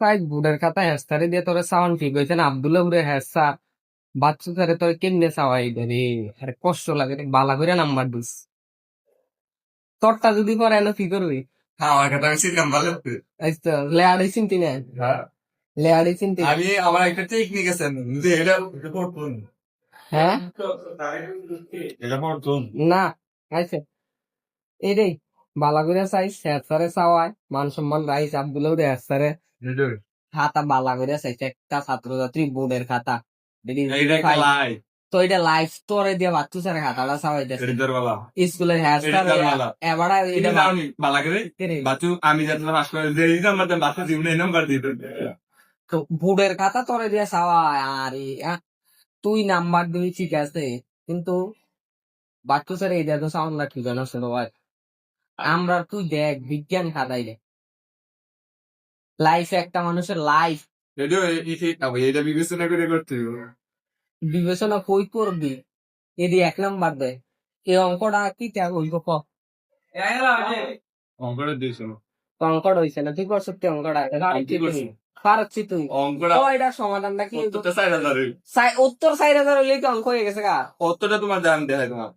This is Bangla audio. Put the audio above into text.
তাই বুড়ের খাতা হেস্তারে দিয়ে তোর সাউন্ড ঠিক হয়েছে না আব্দুল্লাহ বুড়ে হেসা বাচ্চা তারে তোর কেমনে চাওয়াই রে আরে কষ্ট লাগে রে, বালা করে নাম্বার দিস তোরটা যদি পরে এনে কি করবি আমার কথা আমি শিখলাম ভালো এই তো লেয়াড়ি চিন্তি না হ্যাঁ লেয়াড়ি চিন্তি আমি আমার একটা টেকনিক আছে যে এটা পড়তুন হ্যাঁ এটা পড়তুন না আচ্ছা এই রে বালা করে চাই হেসারে চাওয়ায় মান সম্মান রাইস আব্দুল্লাহ বুড়ে হেসারে খাতা বালা করে চাইছে একটা ছাত্রছাত্রী বোর্ডের খাতা এইটা একটা লাই তো এটা লাইফ স্টোরে দিয়ে বাচ্চু স্যার খাতাটা চাওয়াইতেছে এডিটর वाला স্কুলের হেয়ার স্টাইল এডিটর वाला এবার এটা এটা দাওনি বালা করে বাচ্চু আমি যত পাস করে দেই নাম্বার দেন বাচ্চু জীবনে নাম্বার দিত তো বোর্ডের খাতা তোরে দিয়ে চাওয়ায় আরে তুই নাম্বার দিবি ঠিক আছে কিন্তু বাচ্চু স্যার এটা তো সাউন্ড না ঠিক না শোনো ভাই আমরা তুই দেখ বিজ্ঞান খাতাই রে লাইফ একটা মানুষের লাইফ এটা এটা বিবেচনা করে করতে হবে বিবেচনা কই করবি এদি 1 নাম্বার দেয় এই অঙ্কটা কি ত্যাগ হইব ক অঙ্কটা দিয়েছিল অঙ্কটা হইছে না তুই করছ তুই অঙ্কটা কি করছি? পারছি তুই অঙ্কটা ও এটা সমাধানটা কি হইব? উত্তরটা 4000 উত্তর 4000 হইলে কি অঙ্ক হয়ে গেছে গা উত্তরটা তোমার জান দেখাই তোমার